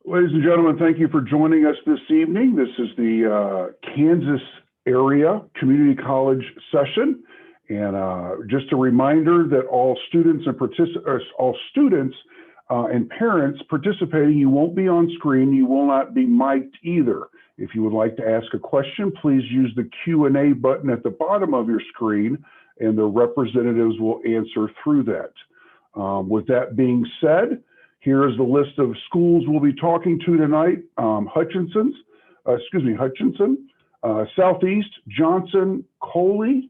Ladies and gentlemen, thank you for joining us this evening. This is the Kansas area community college session. And just a reminder that all students and parents participating, you won't be on screen. You will not be mic'd either. If you would like to ask a question, please use the Q&A button at the bottom of your screen, and the representatives will answer through that. With that being said, here is the list of schools we'll be talking to tonight. Hutchinson, Southeast, Johnson, Cowley,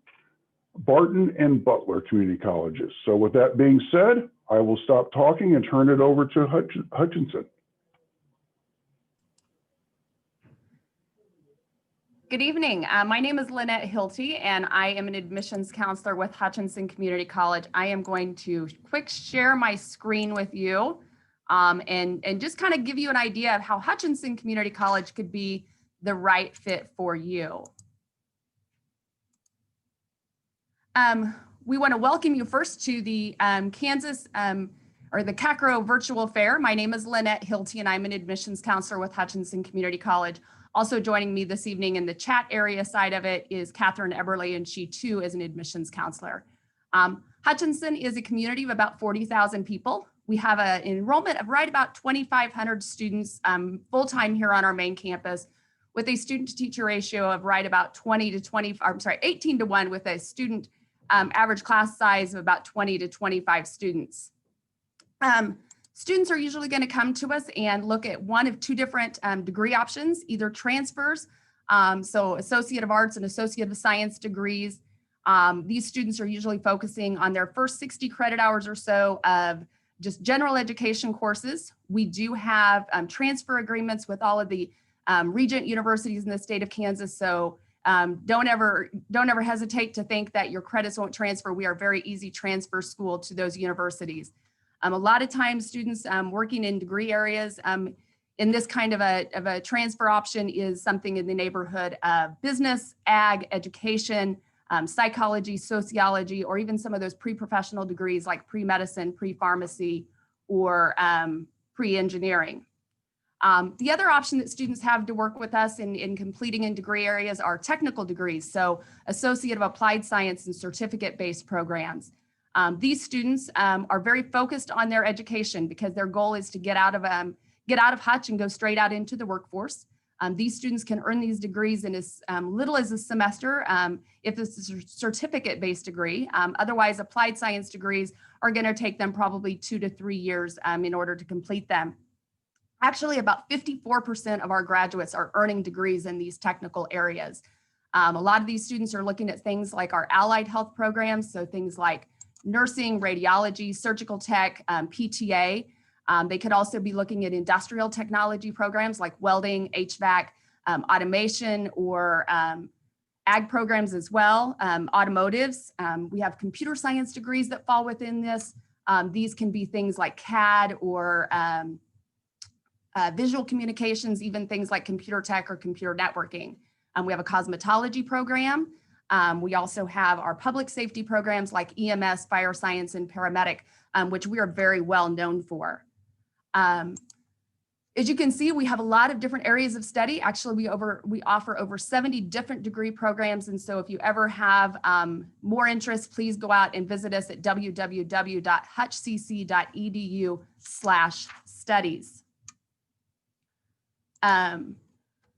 Barton, and Butler community colleges. So with that being said, I will stop talking and turn it over to Hutchinson. Good evening. My name is Lynette Hilty, and I am an admissions counselor with Hutchinson Community College. I am going to quick share my screen with you and just kind of give you an idea of how Hutchinson Community College could be the right fit for you. We want to welcome you first to the Kansas or the CACRO Virtual Fair. My name is Lynette Hilty, and I'm an admissions counselor with Hutchinson Community College. Also joining me this evening in the chat area side of it is Catherine Eberle, and she too is an admissions counselor. Hutchinson is a community of about 40,000 people. We have an enrollment of right about 2,500 students full-time here on our main campus, with a student-to-teacher ratio of right about 18 to 1, with a student average class size of about 20 to 25 students. Students are usually going to come to us and look at one of two different degree options, either transfers, so Associate of Arts and Associate of Science degrees. These students are usually focusing on their first 60 credit hours or so of just general education courses. We do have transfer agreements with all of the regent universities in the state of Kansas, so don't ever hesitate to think that your credits won't transfer. We are a very easy transfer school to those universities. A lot of times students working in degree areas in this kind of a transfer option is something in the neighborhood of business, ag, education, psychology, sociology, or even some of those pre-professional degrees like pre-medicine, pre-pharmacy, or pre-engineering. The other option that students have to work with us in completing in degree areas are technical degrees, so Associate of Applied Science and certificate-based programs. These students are very focused on their education because their goal is to get out of Hutch and go straight out into the workforce. These students can earn these degrees in as little as a semester if it's a certificate-based degree. Otherwise, applied science degrees are going to take them probably 2 to 3 years in order to complete them. Actually, about 54% of our graduates are earning degrees in these technical areas. A lot of these students are looking at things like our allied health programs, so things like nursing, radiology, surgical tech, PTA. They could also be looking at industrial technology programs like welding, HVAC, automation, or ag programs as well, automotives. We have computer science degrees that fall within this. These can be things like CAD or visual communications, even things like computer tech or computer networking. We have a cosmetology program. We also have our public safety programs like EMS, fire science, and paramedic, which we are very well known for. As you can see, we have a lot of different areas of study. Actually, we offer over 70 different degree programs. And so if you ever have more interest, please go out and visit us at www.hutchcc.edu/studies.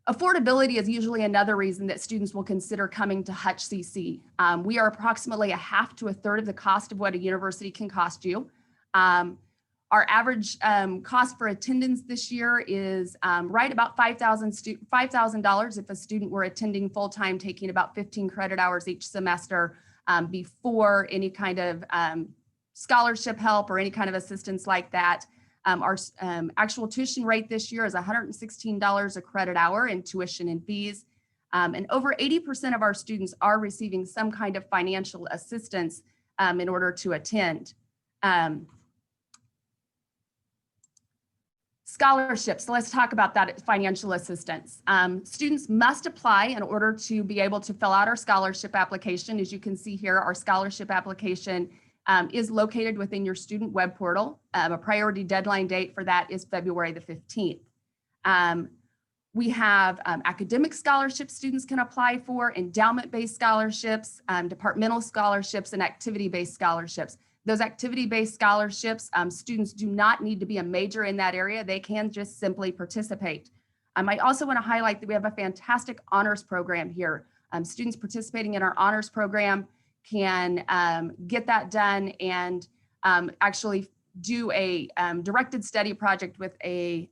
Affordability is usually another reason that students will consider coming to Hutch CC. We are approximately a half to a third of the cost of what a university can cost you. Our average cost for attendance this year is right about $5,000 if a student were attending full-time, taking about 15 credit hours each semester before any kind of scholarship help or any kind of assistance like that. Our actual tuition rate this year is $116 a credit hour in tuition and fees. And over 80% of our students are receiving some kind of financial assistance in order to attend. Scholarships, so let's talk about that financial assistance. Students must apply in order to be able to fill out our scholarship application. As you can see here, our scholarship application is located within your student web portal. A priority deadline date for that is February the 15th. We have academic scholarships students can apply for, endowment-based scholarships, departmental scholarships, and activity-based scholarships. Those activity-based scholarships, students do not need to be a major in that area. They can just simply participate. I also want to highlight that we have a fantastic honors program here. Students participating in our honors program can get that done and actually do a directed study project with a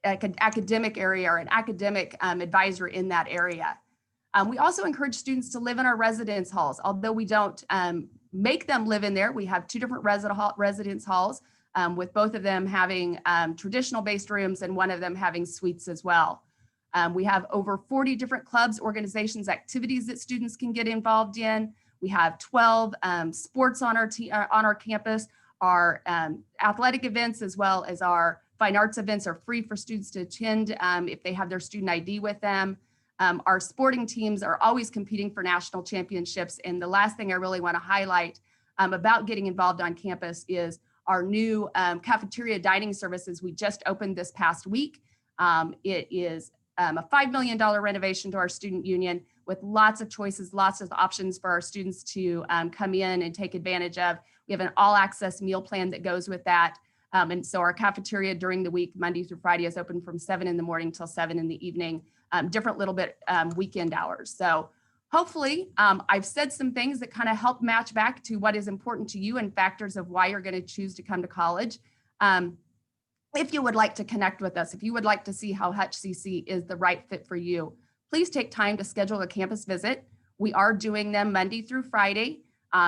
academic area or an academic advisor in that area. We also encourage students to live in our residence halls. Although we don't make them live in there, we have two different residence halls, with both of them having traditional based rooms and one of them having suites as well. We have over 40 different clubs, organizations, activities that students can get involved in. We have 12 sports on our campus. Our athletic events as well as our fine arts events are free for students to attend if they have their student ID with them. Our sporting teams are always competing for national championships. And the last thing I really want to highlight about getting involved on campus is our new cafeteria dining services we just opened this past week. It is a $5 million renovation to our student union with lots of choices, lots of options for our students to come in and take advantage of. We have an all access meal plan that goes with that. And so our cafeteria during the week, Monday through Friday, is open from 7 in the morning till 7 in the evening, different little bit weekend hours. So hopefully I've said some things that kind of help match back to what is important to you and factors of why you're going to choose to come to college. If you would like to connect with us, if you would like to see how Hutch CC is the right fit for you, please take time to schedule a campus visit. We are doing them Monday through Friday.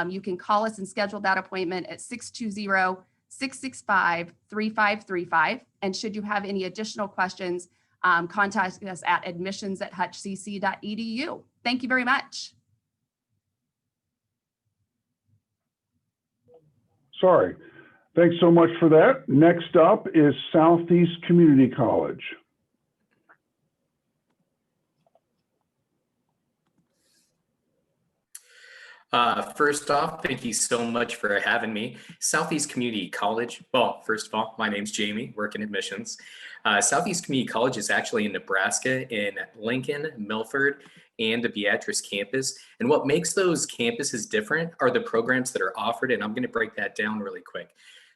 You can call us and schedule that appointment at 620-665-3535. And should you have any additional questions, contact us at admissions@hutchcc.edu. Thank you very much. Sorry. Thanks so much for that. Next up is Southeast Community College. First off, thank you so much for having me. Southeast Community College. Well, first of all, my name's Jamie, work in admissions. Southeast Community College is actually in Nebraska, in Lincoln, Milford, and the Beatrice campus. And what makes those campuses different are the programs that are offered, and I'm going to break that down really quick.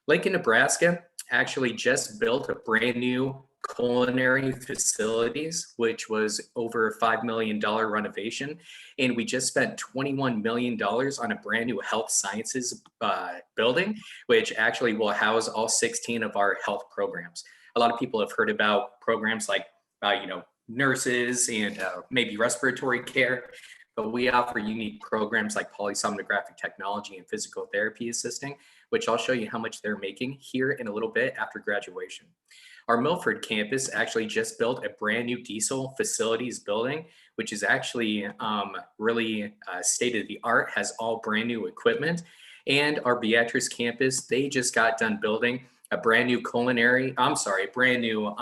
Lincoln, Nebraska actually just built a brand new culinary facilities, which was over a $5 million renovation. And we just spent $21 million on a brand new health sciences building, which actually will house all 16 of our health programs. A lot of people have heard about programs like, nurses and maybe respiratory care, but we offer unique programs like polysomnographic technology and physical therapy assisting, which I'll show you how much they're making here in a little bit after graduation. Our Milford campus actually just built a brand new diesel facilities building, which is actually really state of the art, has all brand new equipment. And our Beatrice campus, they just got done building a brand new brand new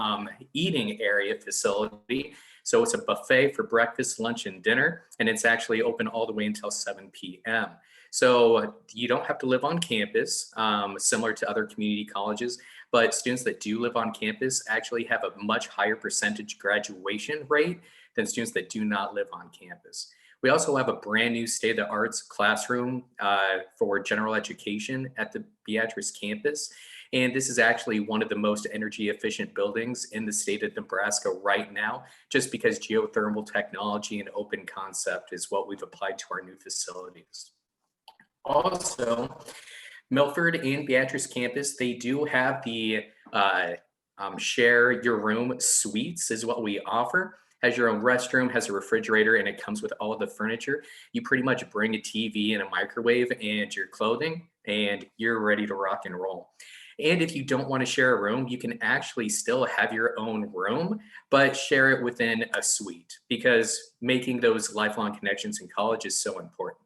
eating area facility. So it's a buffet for breakfast, lunch, and dinner, and it's actually open all the way until 7 p.m. So you don't have to live on campus, similar to other community colleges, but students that do live on campus actually have a much higher percentage graduation rate than students that do not live on campus. We also have a brand new state-of-the-arts classroom for general education at the Beatrice campus. And this is actually one of the most energy efficient buildings in the state of Nebraska right now, just because geothermal technology and open concept is what we've applied to our new facilities. Also, Milford and Beatrice campus, they do have the share your room suites is what we offer. Has your own restroom, has a refrigerator, and it comes with all of the furniture. You pretty much bring a TV and a microwave and your clothing, and you're ready to rock and roll. And if you don't want to share a room, you can actually still have your own room, but share it within a suite, because making those lifelong connections in college is so important.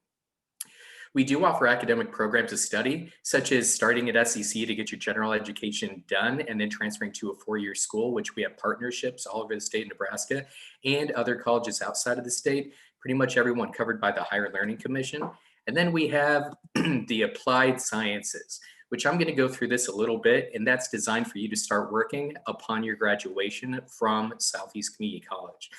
We do offer academic programs of study, such as starting at SECCC to get your general education done and then transferring to a four-year school, which we have partnerships all over the state of Nebraska and other colleges outside of the state, pretty much everyone covered by the Higher Learning Commission. And then we have the applied sciences, which I'm going to go through this a little bit, and that's designed for you to start working upon your graduation from Southeast Community College.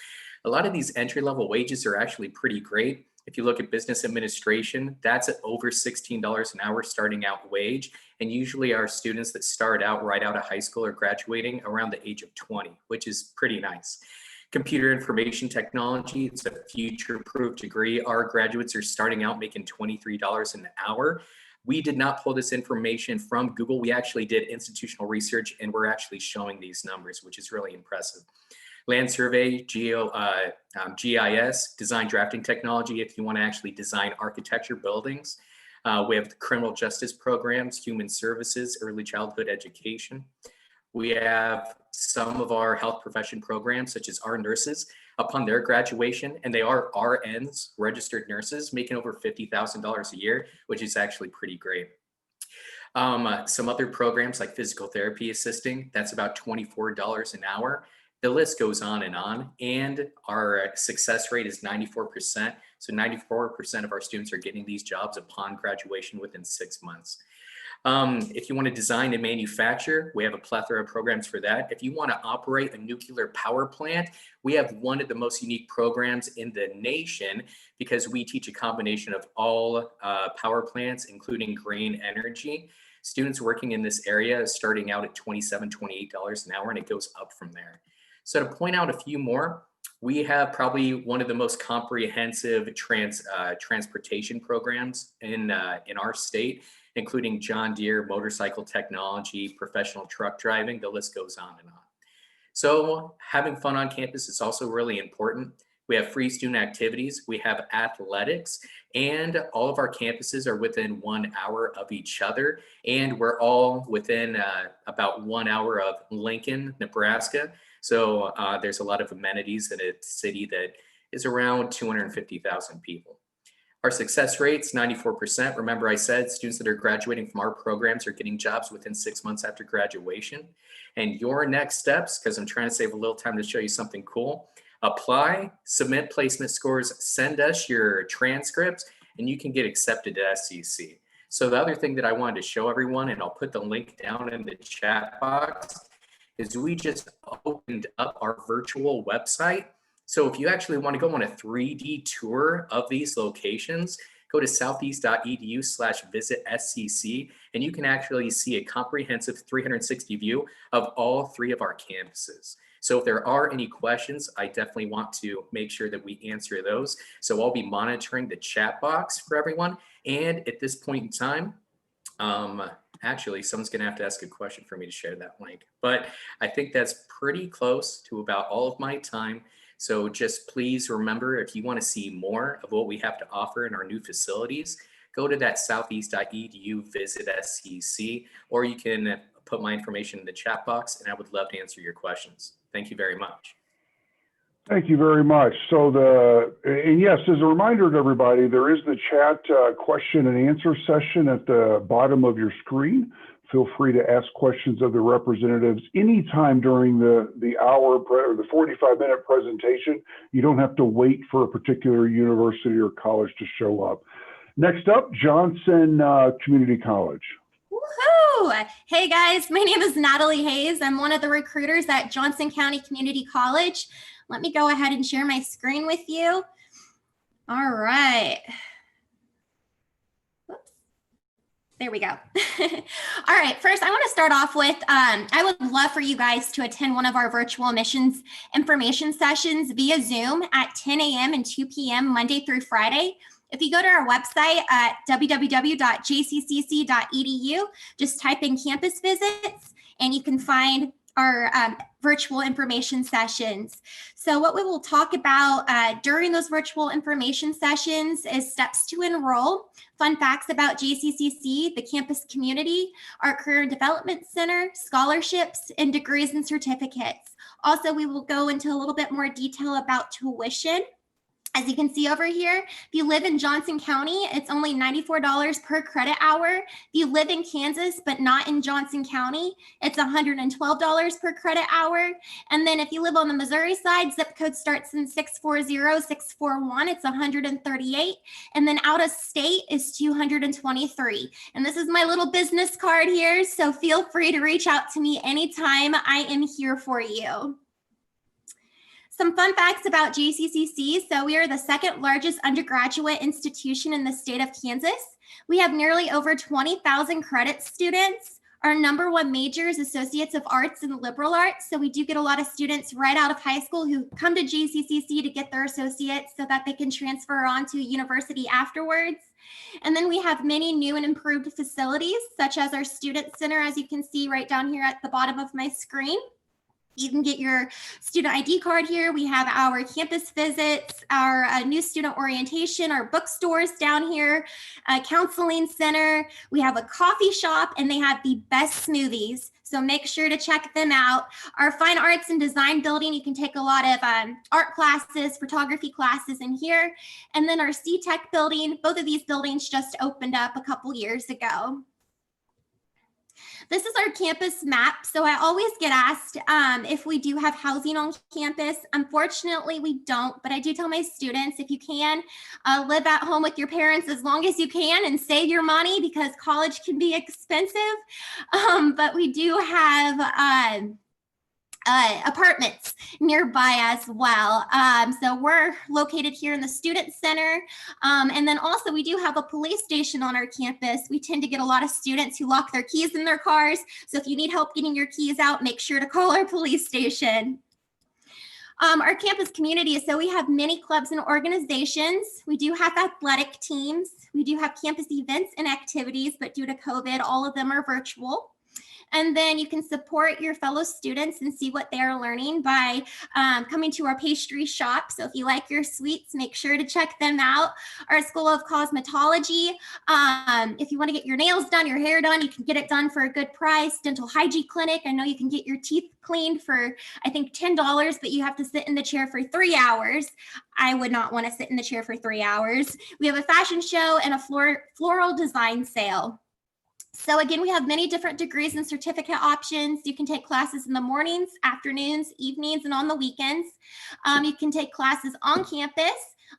A lot of these entry-level wages are actually pretty great. If you look at business administration, that's at over $16 an hour starting out wage. And usually our students that start out right out of high school are graduating around the age of 20, which is pretty nice. Computer information technology, it's a future-proof degree. Our graduates are starting out making $23 an hour. We did not pull this information from Google. We actually did institutional research, and we're actually showing these numbers, which is really impressive. Land survey, GIS, design drafting technology, if you want to actually design architecture buildings. We have the criminal justice programs, human services, early childhood education. We have some of our health profession programs, such as our nurses, upon their graduation, and they are RNs, registered nurses, making over $50,000 a year, which is actually pretty great. Some other programs like physical therapy assisting, that's about $24 an hour. The list goes on, and our success rate is 94%. So 94% of our students are getting these jobs upon graduation within 6 months. If you want to design and manufacture, we have a plethora of programs for that. If you want to operate a nuclear power plant, we have one of the most unique programs in the nation because we teach a combination of all power plants, including green energy. Students working in this area is starting out at $27, $28 an hour, and it goes up from there. So to point out a few more, we have probably one of the most comprehensive transportation programs in our state, including John Deere, motorcycle technology, professional truck driving, the list goes on and on. So having fun on campus is also really important. We have free student activities, we have athletics, and all of our campuses are within 1 hour of each other. And we're all within about 1 hour of Lincoln, Nebraska. So there's a lot of amenities in a city that is around 250,000 people. Our success rate's 94%. Remember I said students that are graduating from our programs are getting jobs within 6 months after graduation. And your next steps, because I'm trying to save a little time to show you something cool, apply, submit placement scores, send us your transcripts, and you can get accepted to SCC. So the other thing that I wanted to show everyone, and I'll put the link down in the chat box, is we just opened up our virtual website. So if you actually want to go on a 3D tour of these locations, go to southeast.edu/visit SCC, and you can actually see a comprehensive 360 view of all 3 of our campuses. So if there are any questions, I definitely want to make sure that we answer those. So I'll be monitoring the chat box for everyone. And at this point in time, actually, someone's going to have to ask a question for me to share that link. But I think that's pretty close to about all of my time. So just please remember, if you want to see more of what we have to offer in our new facilities, go to that southeast.edu, visit SCC, or you can put my information in the chat box, and I would love to answer your questions. Thank you very much. Thank you very much. So and yes, as a reminder to everybody, there is the chat question and answer session at the bottom of your screen. Feel free to ask questions of the representatives anytime during the hour or the 45-minute presentation. You don't have to wait for a particular university or college to show up. Next up, Johnson Community College. Woohoo! Hey guys, my name is Natalie Hayes. I'm one of the recruiters at Johnson County Community College. Let me go ahead and share my screen with you. All right. Whoops. There we go. All right, first I want to start off with, I would love for you guys to attend one of our virtual admissions information sessions via Zoom at 10 a.m. and 2 p.m. Monday through Friday. If you go to our website at www.jccc.edu, just type in campus visits and you can find our virtual information sessions. So what we will talk about during those virtual information sessions is steps to enroll, fun facts about JCCC, the campus community, our Career Development Center, scholarships, and degrees and certificates. Also, we will go into a little bit more detail about tuition. As you can see over here, if you live in Johnson County, it's only $94 per credit hour. If you live in Kansas, but not in Johnson County, it's $112 per credit hour. And then if you live on the Missouri side, zip code starts in 640-641, it's 138. And then out of state is 223. And this is my little business card here, so feel free to reach out to me anytime. I am here for you. Some fun facts about JCCC. So we are the second largest undergraduate institution in the state of Kansas. We have nearly over 20,000 credit students. Our number one major is Associates of Arts and Liberal Arts. So we do get a lot of students right out of high school who come to JCCC to get their associates so that they can transfer on to university afterwards. And then we have many new and improved facilities, such as our Student Center, as you can see right down here at the bottom of my screen. You can get your student ID card here. We have our campus visits, our new student orientation, our bookstores down here, a counseling center. We have a coffee shop, and they have the best smoothies. So make sure to check them out. Our fine arts and design building, you can take a lot of art classes, photography classes in here. And then our C-Tech building, both of these buildings just opened up a couple years ago. This is our campus map. So I always get asked if we do have housing on campus. Unfortunately, we don't, but I do tell my students, if you can, live at home with your parents as long as you can and save your money, because college can be expensive. But we do have apartments nearby as well. So we're located here in the Student Center. And then also we do have a police station on our campus. We tend to get a lot of students who lock their keys in their cars. So if you need help getting your keys out, make sure to call our police station. Our campus community, so we have many clubs and organizations. We do have athletic teams. We do have campus events and activities, but due to COVID, all of them are virtual. And then you can support your fellow students and see what they are learning by coming to our pastry shop. So if you like your sweets, make sure to check them out. Our School of Cosmetology, if you want to get your nails done, your hair done, you can get it done for a good price. Dental Hygiene Clinic, I know you can get your teeth cleaned for, I think, $10, but you have to sit in the chair for 3 hours. I would not want to sit in the chair for 3 hours. We have a fashion show and a floral design sale. So again, we have many different degrees and certificate options. You can take classes in the mornings, afternoons, evenings, and on the weekends. You can take classes on campus,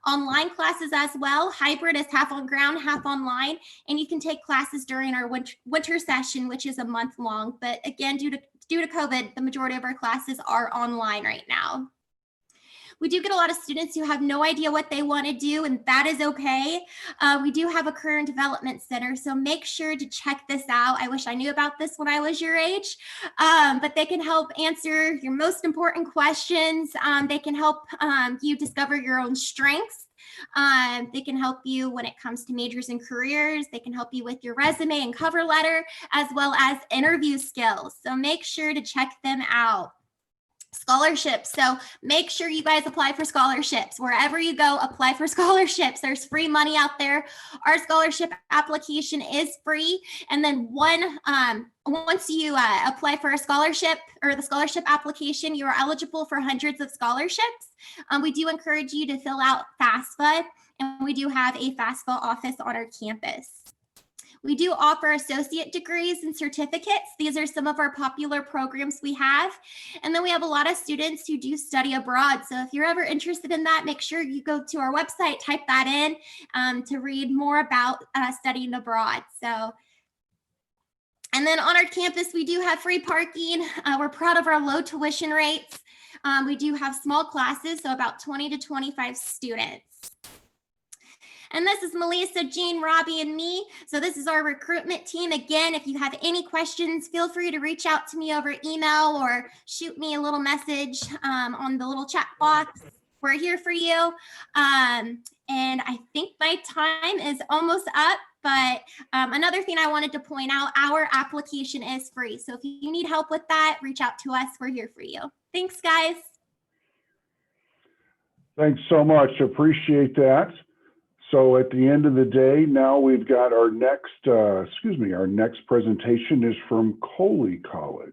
online classes as well. Hybrid is half on ground, half online. And you can take classes during our winter session, which is a month long. But again, due to COVID, the majority of our classes are online right now. We do get a lot of students who have no idea what they want to do, and that is okay. We do have a career and development center, so make sure to check this out. I wish I knew about this when I was your age, but they can help answer your most important questions. They can help you discover your own strengths. They can help you when it comes to majors and careers. They can help you with your resume and cover letter, as well as interview skills. So make sure to check them out. Scholarships. So make sure you guys apply for scholarships. Wherever you go, apply for scholarships. There's free money out there. Our scholarship application is free. And then once you apply for a scholarship or the scholarship application, you are eligible for hundreds of scholarships. We do encourage you to fill out FAFSA, and we do have a FAFSA office on our campus. We do offer associate degrees and certificates. These are some of our popular programs we have. And then we have a lot of students who do study abroad. So if you're ever interested in that, make sure you go to our website, type that in to read more about studying abroad. So, and then on our campus, we do have free parking. We're proud of our low tuition rates. We do have small classes, so about 20 to 25 students. And this is Melissa, Jean, Robbie, and me. So this is our recruitment team. Again, if you have any questions, feel free to reach out to me over email or shoot me a little message on the little chat box. We're here for you. And I think my time is almost up. But another thing I wanted to point out, our application is free. So if you need help with that, reach out to us. We're here for you. Thanks, guys. Thanks so much. Appreciate that. So at the end of the day, now we've got our next, our next presentation is from Cowley College.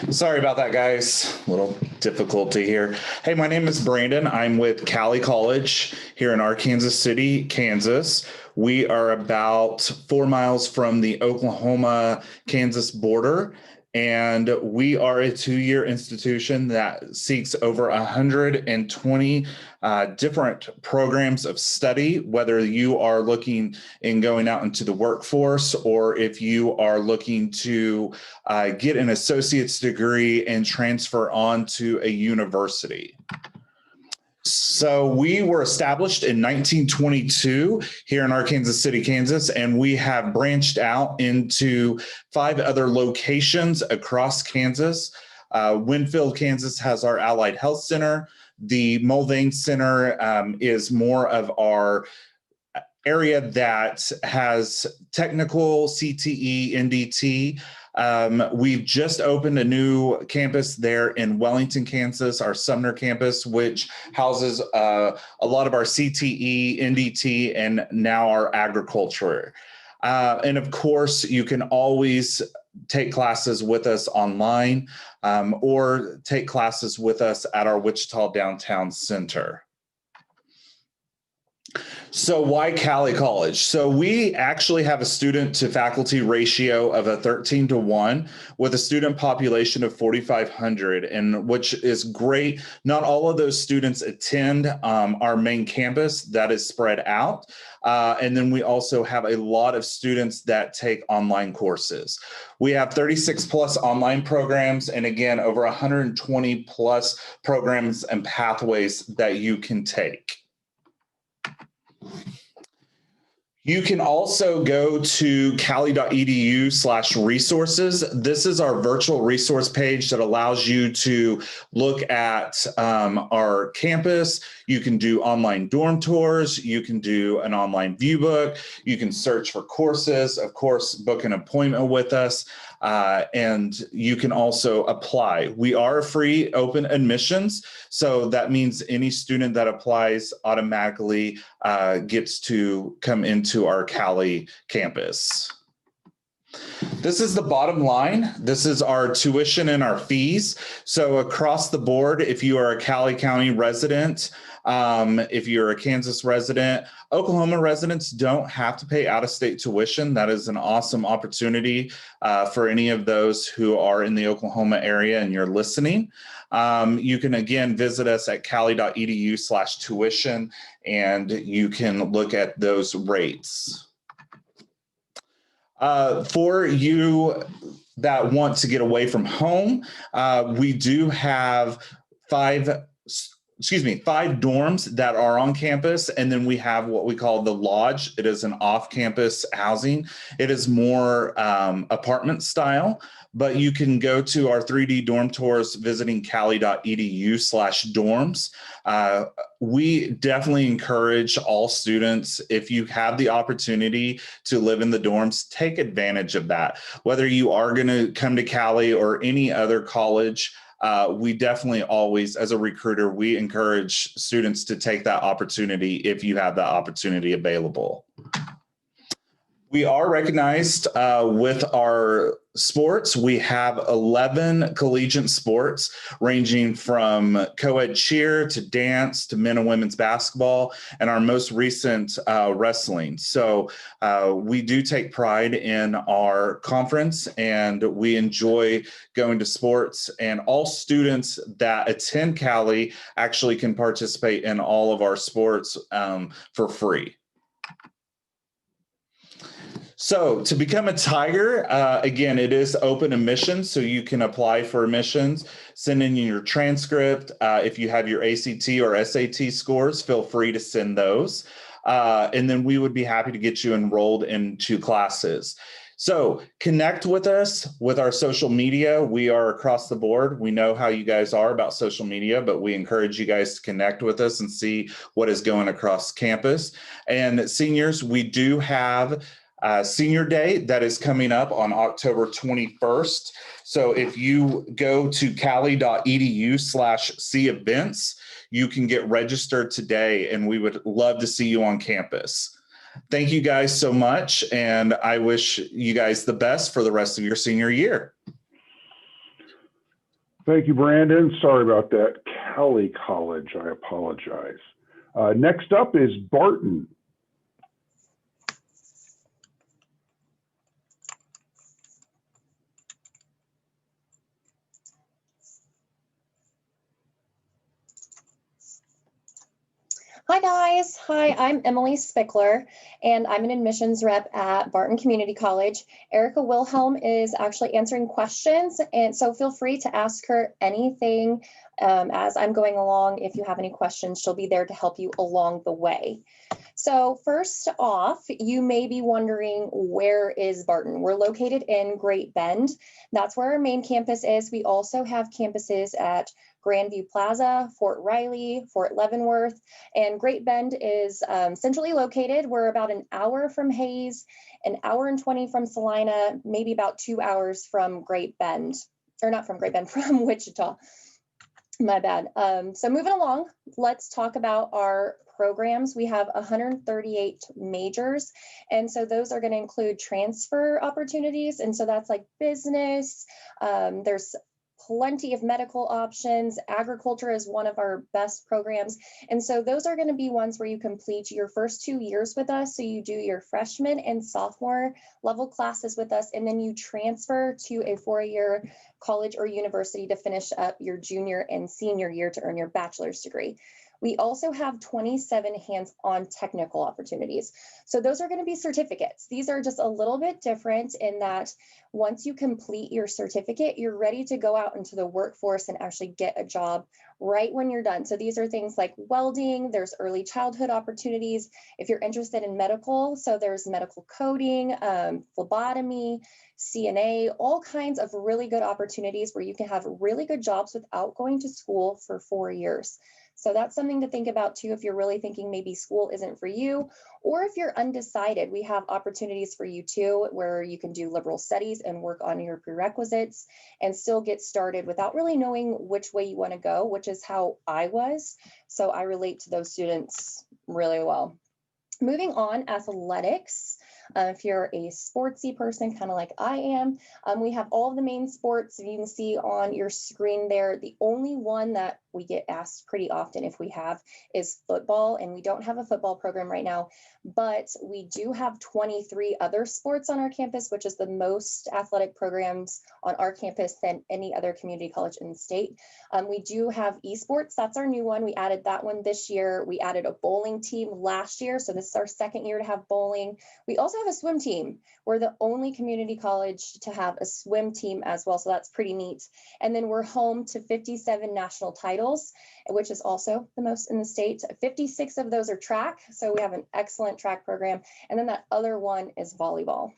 Sorry about that, guys. A little difficulty here. Hey, my name is Brandon. I'm with Cali College here in Arkansas City, Kansas. We are about 4 miles from the Oklahoma-Kansas border, and we are a 2-year institution that seeks over 120 different programs of study, whether you are looking in going out into the workforce or if you are looking to get an associate's degree and transfer on to a university. So we were established in 1922 here in Arkansas City, Kansas, and we have branched out into 5 other locations across Kansas. Winfield, Kansas has our Allied Health Center. The Mulvane Center is more of our area that has technical CTE, NDT. We've just opened a new campus there in Wellington, Kansas, our Sumner campus, which houses a lot of our CTE, NDT, and now our agriculture. And of course, you can always take classes with us online or take classes with us at our Wichita Downtown Center. So why Cali College? So we actually have a student to faculty ratio of a 13-to-1 with a student population of 4,500, and which is great. Not all of those students attend our main campus that is spread out. And then we also have a lot of students that take online courses. We have 36 plus online programs, and again, over 120 plus programs and pathways that you can take. You can also go to cali.edu/resources. This is our virtual resource page that allows you to look at our campus. You can do online dorm tours. You can do an online view book. You can search for courses, of course, book an appointment with us. And you can also apply. We are free open admissions. So that means any student that applies automatically gets to come into our Cali campus. This is the bottom line. This is our tuition and our fees. So across the board, if you are a Cali County resident, if you're a Kansas resident, Oklahoma residents don't have to pay out-of-state tuition. That is an awesome opportunity for any of those who are in the Oklahoma area and you're listening. You can again visit us at cali.edu/tuition and you can look at those rates. For you that want to get away from home, we do have 5 dorms that are on campus, and then we have what we call the lodge. It is an off-campus housing. It is more apartment style, but you can go to our 3D dorm tours visiting cali.edu/dorms. We definitely encourage all students, if you have the opportunity to live in the dorms, take advantage of that. Whether you are going to come to Cali or any other college, we definitely always, as a recruiter, we encourage students to take that opportunity if you have that opportunity available. We are recognized with our sports. We have 11 collegiate sports ranging from co-ed cheer to dance to men and women's basketball, and our most recent wrestling. So we do take pride in our conference and we enjoy going to sports, and all students that attend Cali actually can participate in all of our sports for free. So to become a Tiger, again, it is open admissions, so you can apply for admissions, send in your transcript. If you have your ACT or SAT scores, feel free to send those. And then we would be happy to get you enrolled into classes. So connect with us with our social media. We are across the board. We know how you guys are about social media, but we encourage you guys to connect with us and see what is going across campus. And seniors, we do have Senior Day that is coming up on October 21st. So if you go to cali.edu/see events, you can get registered today, and we would love to see you on campus. Thank you guys so much, and I wish you guys the best for the rest of your senior year. Thank you, Brandon. Sorry about that. Cali College, I apologize. Next up is Barton. Hi guys, hi, I'm Emily Spickler and I'm an admissions rep at Barton Community College. Erica Wilhelm is actually answering questions, and so feel free to ask her anything as I'm going along. If you have any questions, she'll be there to help you along the way. So first off, you may be wondering, where is Barton? We're located in Great Bend. That's where our main campus is. We also have campuses at Grandview Plaza, Fort Riley, Fort Leavenworth, and Great Bend is centrally located. We're about an hour from Hayes, an hour and 20 from Salina, maybe about 2 hours from Great Bend, or not from Great Bend, from Wichita. My bad. So moving along, let's talk about our programs. We have 138 majors, and so those are going to include transfer opportunities, and so that's like business. There's plenty of medical options. Agriculture is one of our best programs. And so those are going to be ones where you complete your first 2 years with us. So you do your freshman and sophomore level classes with us, and then you transfer to a 4-year college or university to finish up your junior and senior year to earn your bachelor's degree. We also have 27 hands-on technical opportunities. So those are going to be certificates. These are just a little bit different in that once you complete your certificate, you're ready to go out into the workforce and actually get a job right when you're done. So these are things like welding, there's early childhood opportunities. If you're interested in medical, so there's medical coding, phlebotomy, CNA, all kinds of really good opportunities where you can have really good jobs without going to school for 4 years. So that's something to think about too, if you're really thinking maybe school isn't for you, or if you're undecided, we have opportunities for you too, where you can do liberal studies and work on your prerequisites and still get started without really knowing which way you want to go, which is how I was. So I relate to those students really well. Moving on, athletics. If you're a sportsy person, kind of like I am, we have all of the main sports you can see on your screen there. The only one that we get asked pretty often if we have is football, and we don't have a football program right now, but we do have 23 other sports on our campus, which is the most athletic programs on our campus than any other community college in the state. We do have esports. That's our new one. We added that one this year. We added a bowling team last year, so this is our second year to have bowling. We also have a swim team. We're the only community college to have a swim team as well, so that's pretty neat. And then we're home to 57 national titles, which is also the most in the state. 56 of those are track, so we have an excellent track program. And then that other one is volleyball.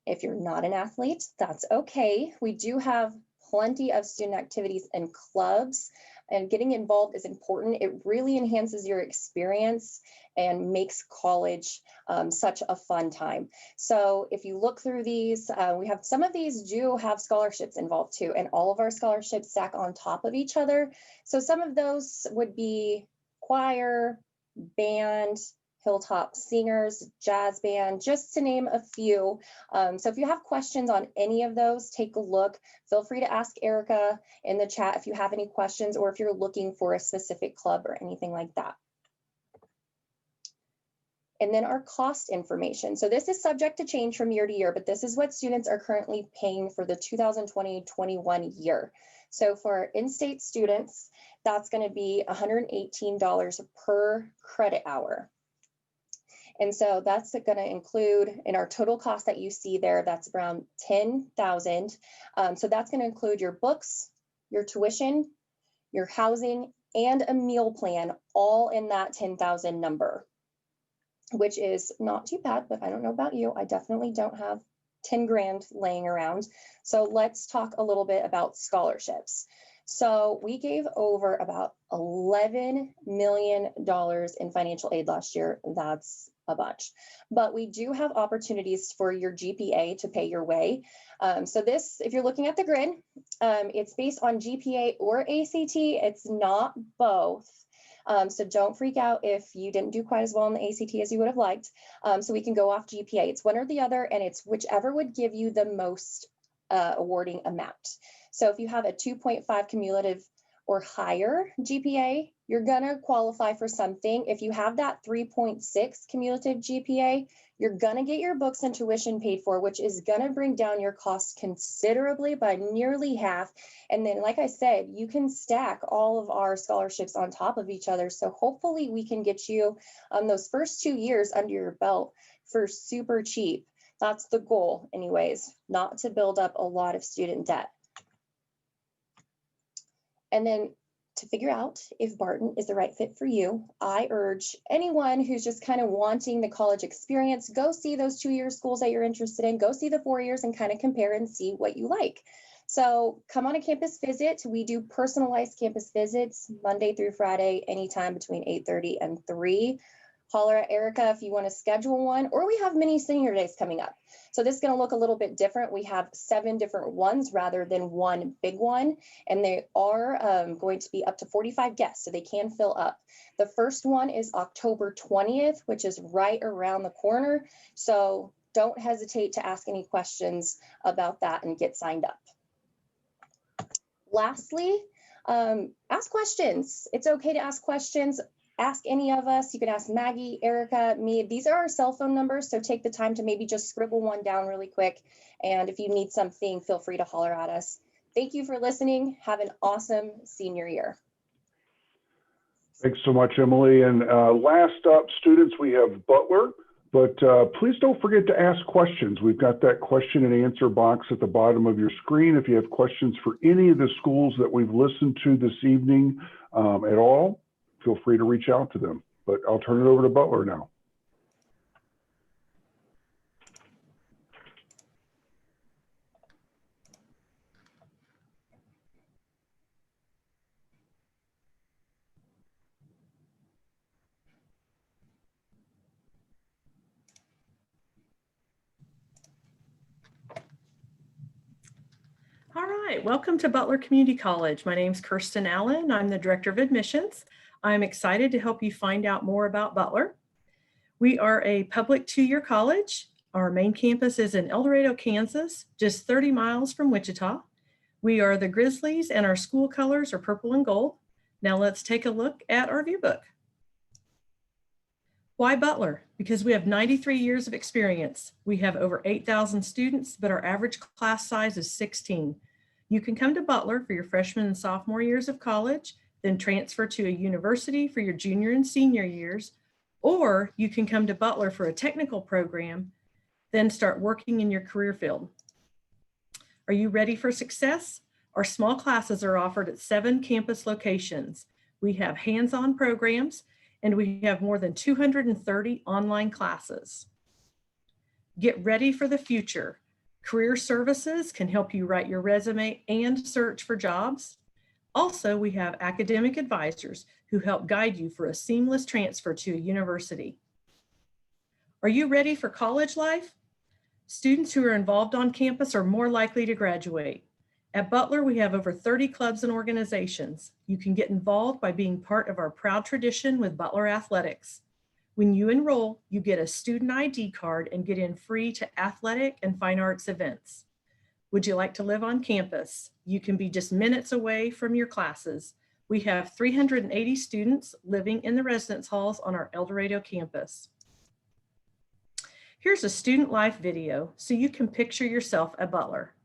If you're not an athlete, that's okay. We do have plenty of student activities and clubs, and getting involved is important. It really enhances your experience and makes college such a fun time. So if you look through these, we have some of these do have scholarships involved too, and all of our scholarships stack on top of each other. So some of those would be choir, band, Hilltop Singers, jazz band, just to name a few. So if you have questions on any of those, take a look. Feel free to ask Erica in the chat if you have any questions, or if you're looking for a specific club or anything like that. And then our cost information. So this is subject to change from year to year, but this is what students are currently paying for the 2020-21 year. So for our in-state students, that's going to be $118 per credit hour. And so that's going to include, in our total cost that you see there, that's around $10,000. So that's going to include your books, your tuition, your housing, and a meal plan, all in that $10,000 number, which is not too bad, but I don't know about you. I definitely don't have 10 grand laying around. So let's talk a little bit about scholarships. So we gave over about $11 million in financial aid last year. That's a bunch, but we do have opportunities for your GPA to pay your way. So this, if you're looking at the grid, it's based on GPA or ACT. It's not both. So don't freak out if you didn't do quite as well in the ACT as you would have liked. So we can go off GPA. It's one or the other, and it's whichever would give you the most awarding amount. So if you have a 2.5 cumulative or higher GPA, you're gonna qualify for something. If you have that 3.6 cumulative GPA, you're gonna get your books and tuition paid for, which is gonna bring down your costs considerably by nearly half. And then, like I said, you can stack all of our scholarships on top of each other. So hopefully we can get you those first 2 years under your belt for super cheap. That's the goal anyways, not to build up a lot of student debt. And then to figure out if Barton is the right fit for you, I urge anyone who's just kind of wanting the college experience, go see those 2-year schools that you're interested in, go see the 4 years and kind of compare and see what you like. So come on a campus visit. We do personalized campus visits Monday through Friday, anytime between 8:30 and 3. Holler at Erica if you want to schedule one, or we have mini senior days coming up. So this is going to look a little bit different. We have 7 different ones rather than one big one, and they are going to be up to 45 guests, so they can fill up. The first one is October 20th, which is right around the corner. So don't hesitate to ask any questions about that and get signed up. Lastly, ask questions. It's okay to ask questions. Ask any of us. You can ask Maggie, Erica, me. These are our cell phone numbers, so take the time to maybe just scribble one down really quick. And if you need something, feel free to holler at us. Thank you for listening. Have an awesome senior year. Thanks so much, Emily. And last up, students, we have Butler, but please don't forget to ask questions. We've got that question and answer box at the bottom of your screen. If you have questions for any of the schools that we've listened to this evening at all, feel free to reach out to them. But I'll turn it over to Butler now. All right, welcome to Butler Community College. My name is Kirsten Allen. I'm the Director of Admissions. I'm excited to help you find out more about Butler. We are a public 2-year college. Our main campus is in El Dorado, Kansas, just 30 miles from Wichita. We are the Grizzlies and our school colors are purple and gold. Now let's take a look at our view book. Why Butler? Because we have 93 years of experience. We have over 8,000 students, but our average class size is 16. You can come to Butler for your freshman and sophomore years of college, then transfer to a university for your junior and senior years, or you can come to Butler for a technical program, then start working in your career field. Are you ready for success? Our small classes are offered at 7 campus locations. We have hands-on programs, and we have more than 230 online classes. Get ready for the future. Career services can help you write your resume and search for jobs. Also, we have academic advisors who help guide you for a seamless transfer to a university. Are you ready for college life? Students who are involved on campus are more likely to graduate. At Butler, we have over 30 clubs and organizations. You can get involved by being part of our proud tradition with Butler Athletics. When you enroll, you get a student ID card and get in free to athletic and fine arts events. Would you like to live on campus? You can be just minutes away from your classes. We have 380 students living in the residence halls on our El Dorado campus. Here's a student life video so you can picture yourself at Butler.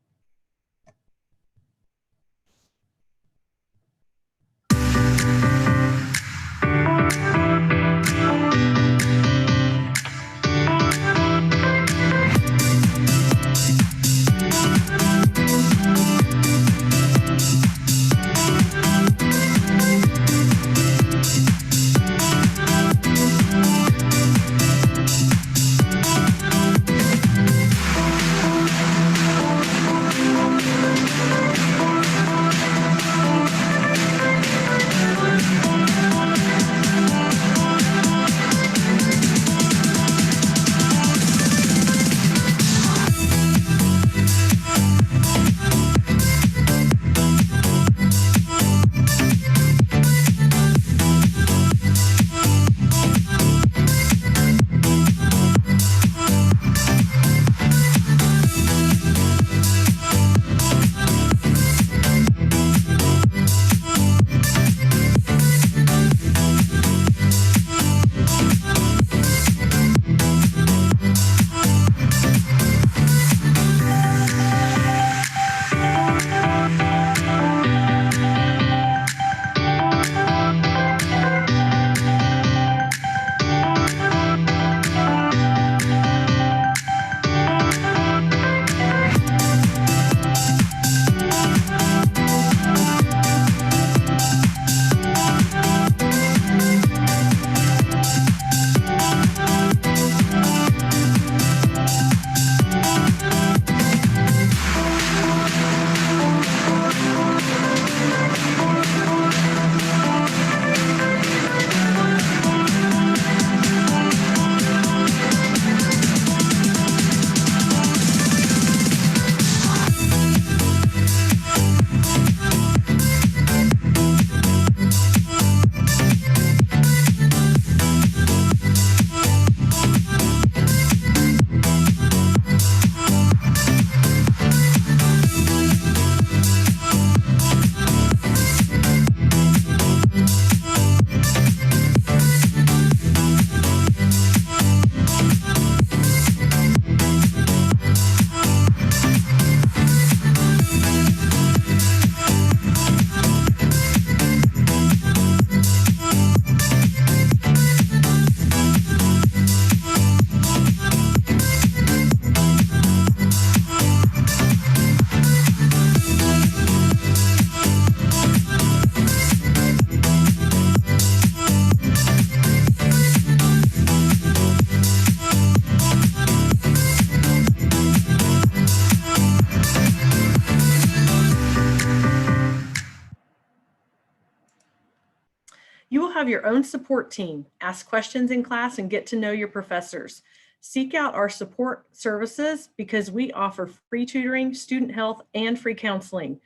have your own support team. Ask questions in class and get to know your professors. Seek out our support services because we offer free tutoring, student health, and free counseling.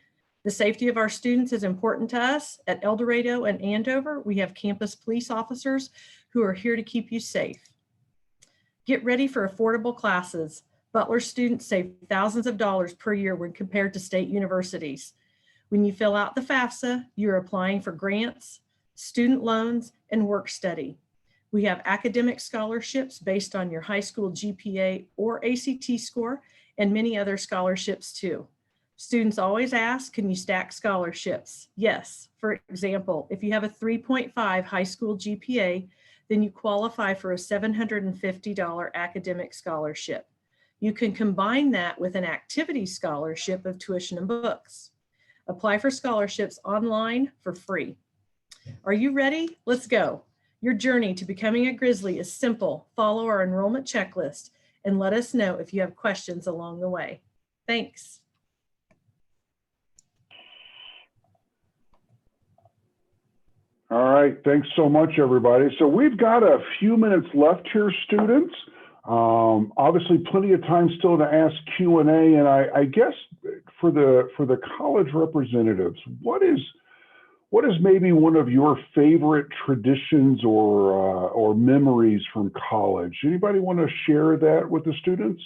The safety of our students is important to us. At El Dorado and Andover, we have campus police officers who are here to keep you safe. Get ready for affordable classes. Butler students save thousands of dollars per year when compared to state universities. When you fill out the FAFSA, you're applying for grants, student loans, and work study. We have academic scholarships based on your high school GPA or ACT score, and many other scholarships too. Students always ask, can you stack scholarships? Yes. For example, if you have a 3.5 high school GPA, then you qualify for a $750 academic scholarship. You can combine that with an activity scholarship of tuition and books. Apply for scholarships online for free. Are you ready? Let's go. Your journey to becoming a Grizzly is simple. Follow our enrollment checklist and let us know if you have questions along the way. Thanks. All right, thanks so much, everybody. So we've got a few minutes left here, students. Obviously, plenty of time still to ask Q&A, and I guess for the college representatives, what is maybe one of your favorite traditions or memories from college? Anybody want to share that with the students?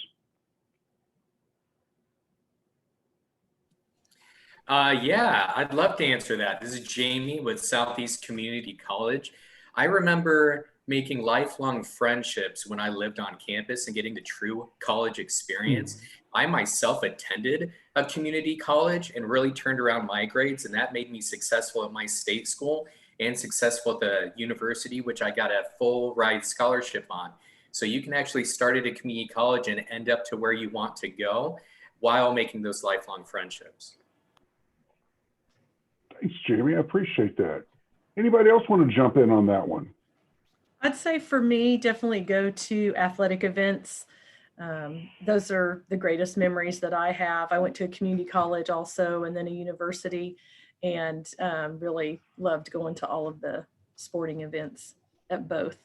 Yeah, I'd love to answer that. This is Jamie with Southeast Community College. I remember making lifelong friendships when I lived on campus and getting the true college experience. I myself attended a community college and really turned around my grades, and that made me successful at my state school and successful at the university, which I got a full ride scholarship on. So you can actually start at a community college and end up to where you want to go while making those lifelong friendships. Thanks, Jamie. I appreciate that. Anybody else want to jump in on that one? I'd say for me, definitely go to athletic events. Those are the greatest memories that I have. I went to a community college also, and then a university, and really loved going to all of the sporting events at both.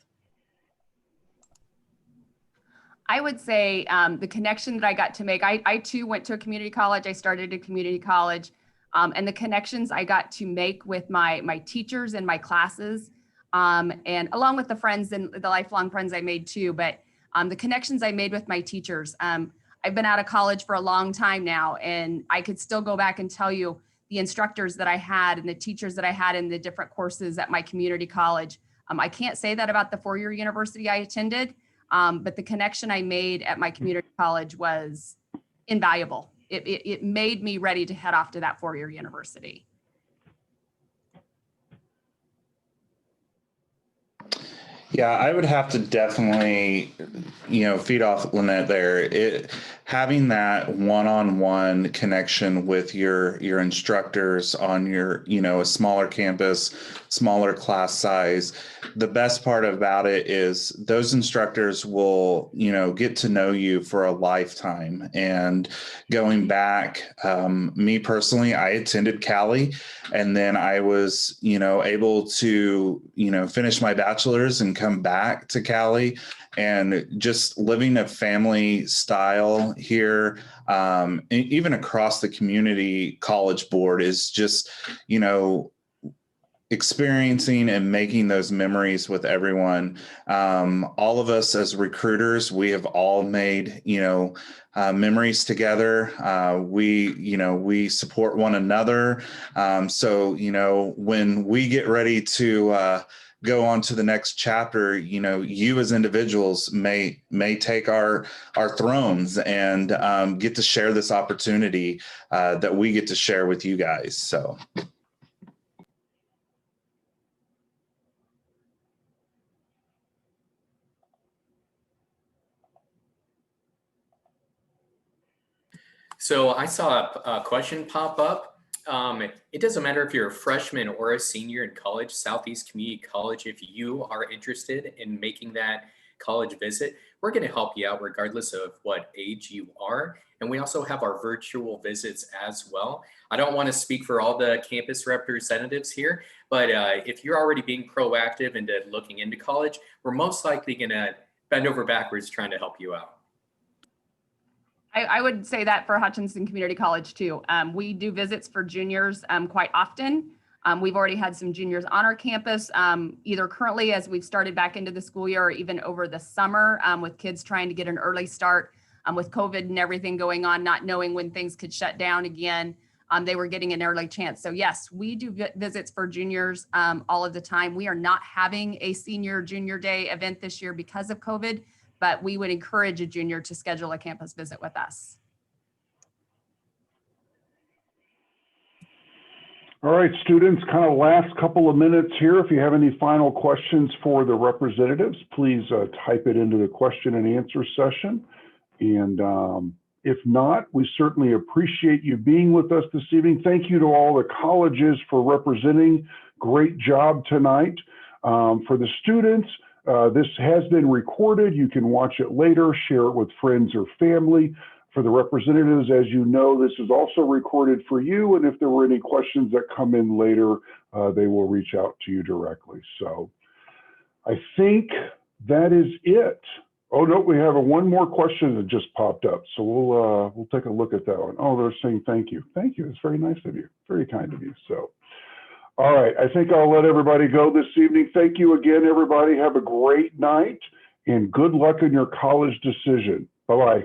I would say the connection that I got to make, I too went to a community college. I started a community college, and the connections I got to make with my teachers and my classes, and along with the friends and the lifelong friends I made too, but the connections I made with my teachers. I've been out of college for a long time now, and I could still go back and tell you the instructors that I had and the teachers that I had in the different courses at my community college. I can't say that about the four-year university I attended, but the connection I made at my community college was invaluable. It made me ready to head off to that four-year university. Yeah, I would have to definitely, feed off Lynette there. Having that one-on-one connection with your instructors on your, a smaller campus, smaller class size. The best part about it is those instructors will, get to know you for a lifetime. And going back, me personally, I attended Cali, and then I was, able to, finish my bachelor's and come back to Cali, and just living a family style here, even across the community college board is just, experiencing and making those memories with everyone. All of us as recruiters, we have all made, memories together. We support one another. So, when we get ready to go on to the next chapter, you as individuals may take our thrones and get to share this opportunity that we get to share with you guys. So. So I saw a question pop up. It doesn't matter if you're a freshman or a senior in college, Southeast Community College, if you are interested in making that college visit, We're going to help you out regardless of what age you are. And we also have our virtual visits as well. I don't want to speak for all the campus representatives here, but if you're already being proactive into looking into college, we're most likely going to bend over backwards trying to help you out. I would say that for Hutchinson Community College too. We do visits for juniors quite often. We've already had some juniors on our campus, either currently as we've started back into the school year or even over the summer with kids trying to get an early start with COVID and everything going on, not knowing when things could shut down again. They were getting an early chance. So yes, we do visits for juniors all of the time. We are not having a senior junior day event this year because of COVID, but we would encourage a junior to schedule a campus visit with us. All right, students, kind of last couple of minutes here. If you have any final questions for the representatives, please type it into the question and answer session. And if not, we certainly appreciate you being with us this evening. Thank you to all the colleges for representing. Great job tonight. For the students, this has been recorded. You can watch it later, share it with friends or family. For the representatives, as you know, this is also recorded for you. And if there were any questions that come in later, they will reach out to you directly. So I think that is it. Oh, no, we have one more question that just popped up. So we'll take a look at that one. Oh, they're saying thank you. Thank you. It's very nice of you. Very kind of you. So, all right. I think I'll let everybody go this evening. Thank you again, everybody. Have a great night and good luck in your college decision. Bye-bye.